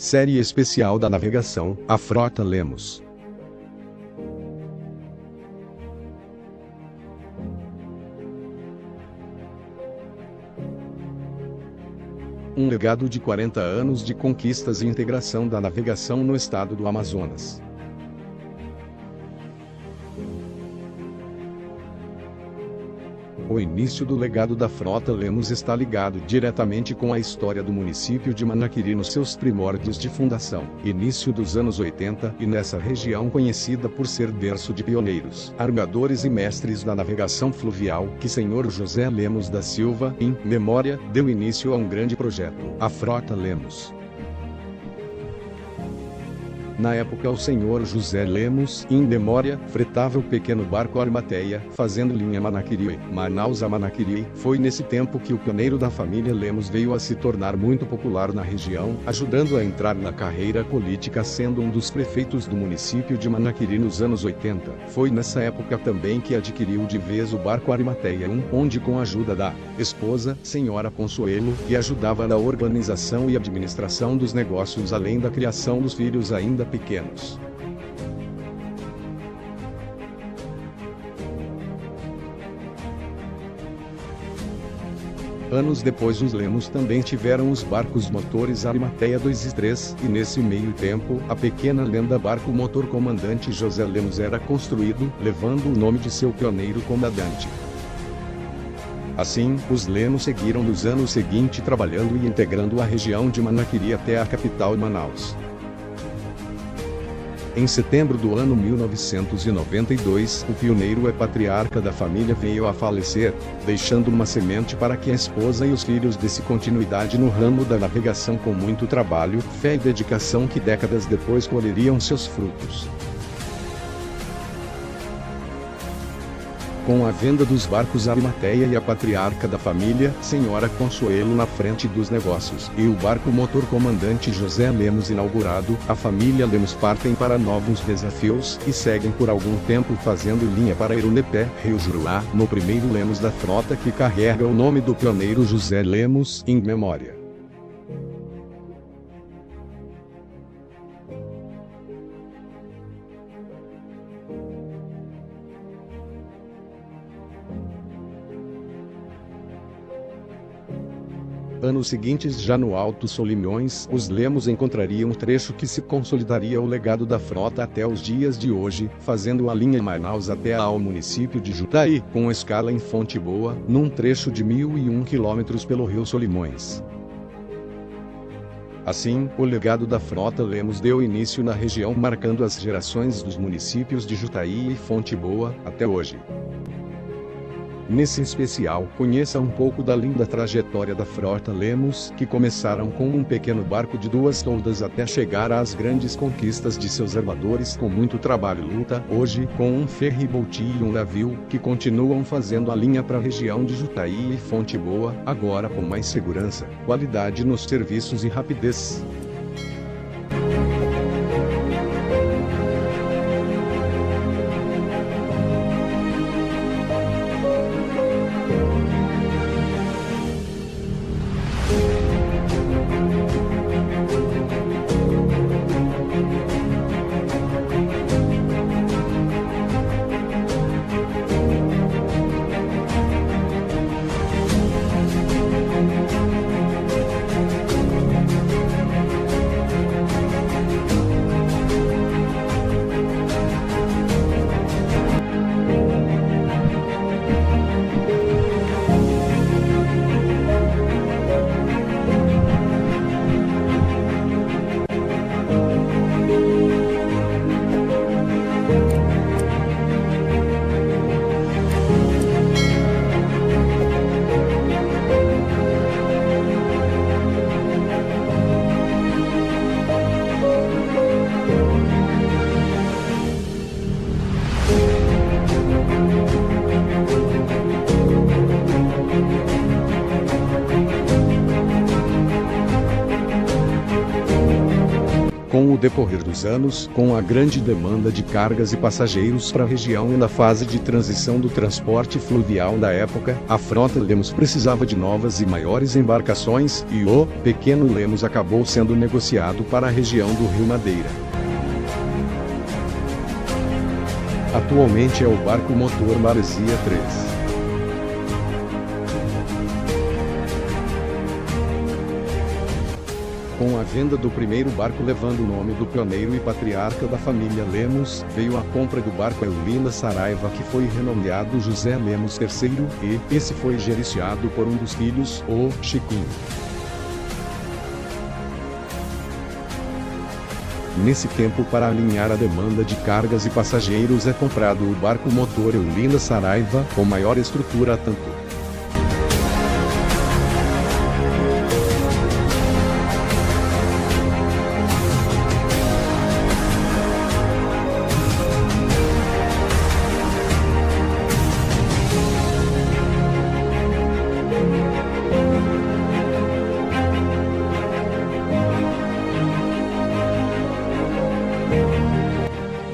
Série especial da navegação, a Frota Lemos. Um legado de 40 anos de conquistas e integração da navegação no estado do Amazonas. O início do legado da Frota Lemos está ligado diretamente com a história do município de Manaquiri nos seus primórdios de fundação, início dos anos 80, e nessa região conhecida por ser berço de pioneiros, armadores e mestres da navegação fluvial, que Senhor José Lemos da Silva, em memória, deu início a um grande projeto, a Frota Lemos. Na época o senhor José Lemos, em memória, fretava o pequeno barco Arimateia, fazendo linha Manaquiri, Manaus a Manaquiri. Foi nesse tempo que o pioneiro da família Lemos veio a se tornar muito popular na região, ajudando a entrar na carreira política sendo um dos prefeitos do município de Manaquiri nos anos 80. Foi nessa época também que adquiriu de vez o barco Arimateia I, onde com a ajuda da esposa, senhora Consuelo, que ajudava na organização e administração dos negócios além da criação dos filhos ainda pequenos. Anos depois os Lemos também tiveram os barcos motores Arimateia 2 e 3, e nesse meio tempo, a pequena lenda barco motor Comandante José Lemos era construído, levando o nome de seu pioneiro comandante. Assim, os Lemos seguiram nos anos seguintes trabalhando e integrando a região de Manaquiri até a capital Manaus. Em setembro do ano 1992, o pioneiro e patriarca da família veio a falecer, deixando uma semente para que a esposa e os filhos desse continuidade no ramo da navegação com muito trabalho, fé e dedicação que décadas depois colheriam seus frutos. Com a venda dos barcos Arimateia e a patriarca da família, senhora Consuelo na frente dos negócios, e o barco motor Comandante José Lemos inaugurado, a família Lemos partem para novos desafios, e seguem por algum tempo fazendo linha para Irunepé, Rio Juruá, no primeiro Lemos da frota que carrega o nome do pioneiro José Lemos, em memória. Anos seguintes, já no Alto Solimões, os Lemos encontrariam um trecho que se consolidaria o legado da frota até os dias de hoje, fazendo a linha Manaus até ao município de Jutaí, com escala em Fonte Boa, num trecho de 1.001 quilômetros pelo Rio Solimões. Assim, o legado da Frota Lemos deu início na região, marcando as gerações dos municípios de Jutaí e Fonte Boa, até hoje. Nesse especial, conheça um pouco da linda trajetória da Frota Lemos, que começaram com um pequeno barco de 2 toldas até chegar às grandes conquistas de seus armadores com muito trabalho e luta, hoje, com um ferry-boat e um navio, que continuam fazendo a linha para a região de Jutaí e Fonte Boa, agora com mais segurança, qualidade nos serviços e rapidez. Com o decorrer dos anos, com a grande demanda de cargas e passageiros para a região e na fase de transição do transporte fluvial da época, a frota Lemos precisava de novas e maiores embarcações, e o pequeno Lemos acabou sendo negociado para a região do Rio Madeira. Atualmente é o barco motor Maresia 3. Com a venda do primeiro barco levando o nome do pioneiro e patriarca da família Lemos, veio a compra do barco Eulina Saraiva, que foi renomeado José Lemos III, e esse foi gerenciado por um dos filhos, o Chiquinho. Nesse tempo, para alinhar a demanda de cargas e passageiros, é comprado o barco motor Eulina Saraiva, com maior estrutura tanto.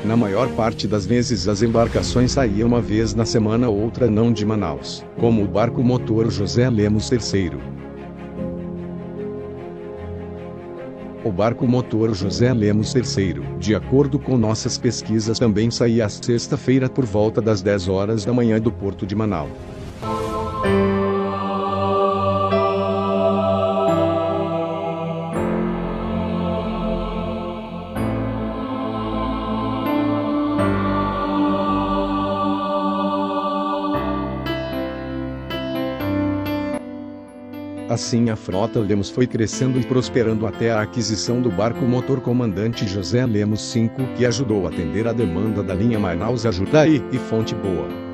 Na maior parte das vezes as embarcações saíam uma vez na semana, outra não, de Manaus, como o barco motor José Lemos III. O barco motor José Lemos III, de acordo com nossas pesquisas, também saía às sexta-feira por volta das 10 horas da manhã do porto de Manaus. Assim a frota Lemos foi crescendo e prosperando até a aquisição do barco motor Comandante José Lemos V, que ajudou a atender a demanda da linha Manaus a Jundiaí e Fonte Boa.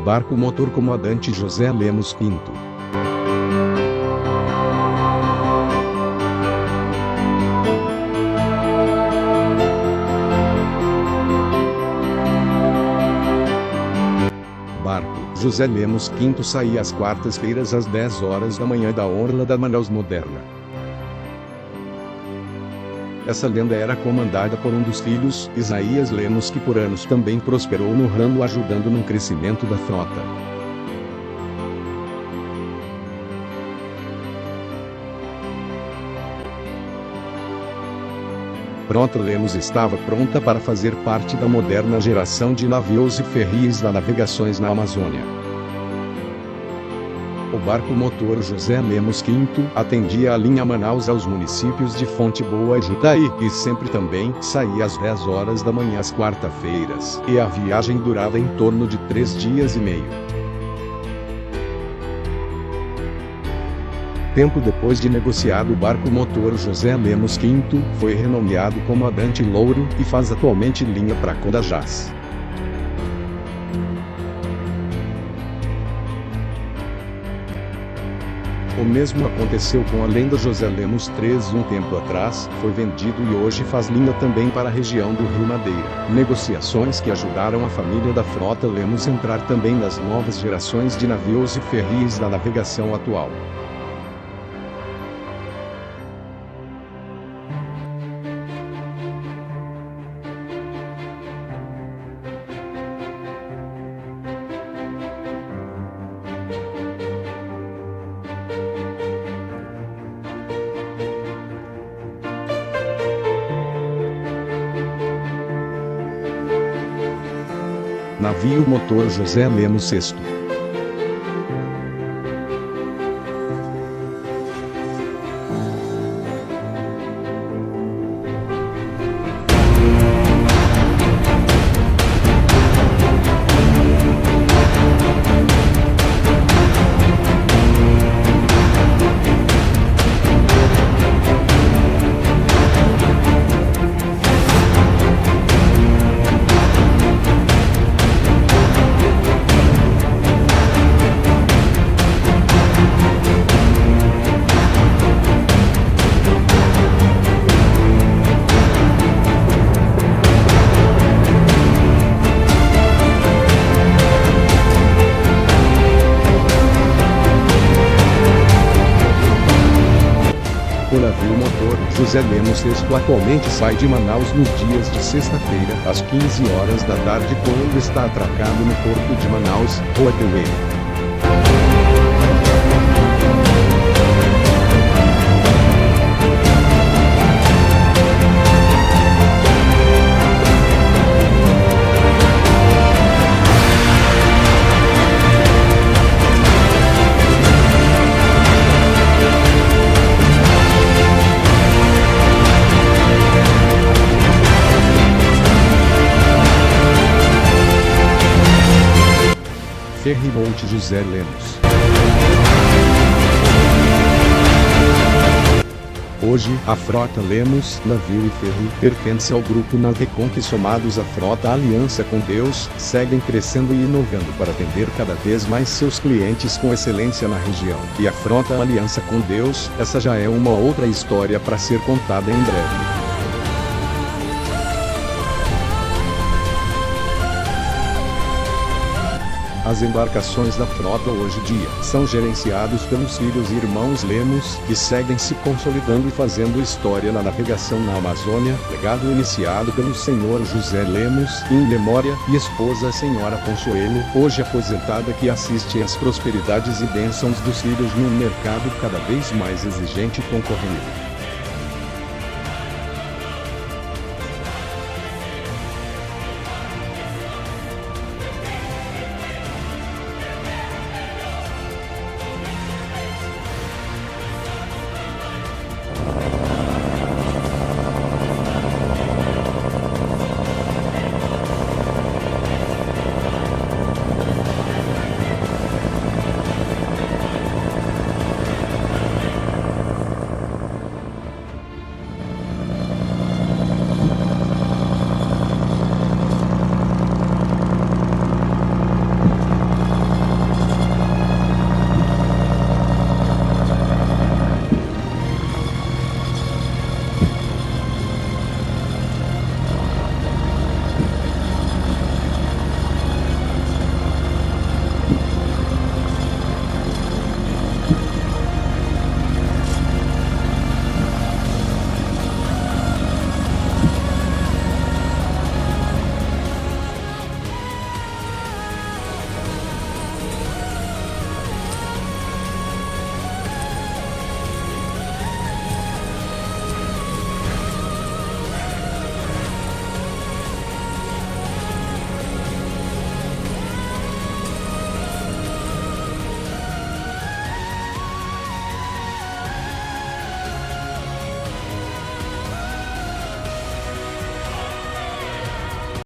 Barco motor Comandante José Lemos V. Barco José Lemos V saía às quartas-feiras às 10 horas da manhã da orla da Manaus Moderna. Essa lenda era comandada por um dos filhos, Isaías Lemos, que por anos também prosperou no ramo, ajudando no crescimento da frota. Frota Lemos estava pronta para fazer parte da moderna geração de navios e ferries da navegações na Amazônia. O barco motor José Lemos V atendia a linha Manaus aos municípios de Fonte Boa e Jundiaí, e sempre também saía às 10 horas da manhã às quarta-feiras, e a viagem durava em torno de 3 dias e meio. Tempo depois de negociado, o barco motor José Lemos V foi renomeado Comandante Louro, e faz atualmente linha para Codajás. O mesmo aconteceu com a lenda José Lemos III um tempo atrás, foi vendido e hoje faz linha também para a região do Rio Madeira. Negociações que ajudaram a família da frota Lemos a entrar também nas novas gerações de navios e ferries da navegação atual. Navio motor José Lemos VI. com navio motor. José Lemos Sexto atualmente sai de Manaus nos dias de sexta-feira, às 15 horas da tarde, quando está atracado no porto de Manaus, Rua Teuê. Ferry-Boat José Lemos. Hoje, a frota Lemos, navio e ferry, pertence ao grupo Navecom, que, somados à frota Aliança com Deus, seguem crescendo e inovando para atender cada vez mais seus clientes com excelência na região. E a frota Aliança com Deus, essa já é uma outra história para ser contada em breve. As embarcações da frota hoje em dia são gerenciados pelos filhos e irmãos Lemos, que seguem se consolidando e fazendo história na navegação na Amazônia, legado iniciado pelo senhor José Lemos, em memória, e esposa a senhora Consuelo, hoje aposentada, que assiste às prosperidades e bênçãos dos filhos num mercado cada vez mais exigente e concorrido.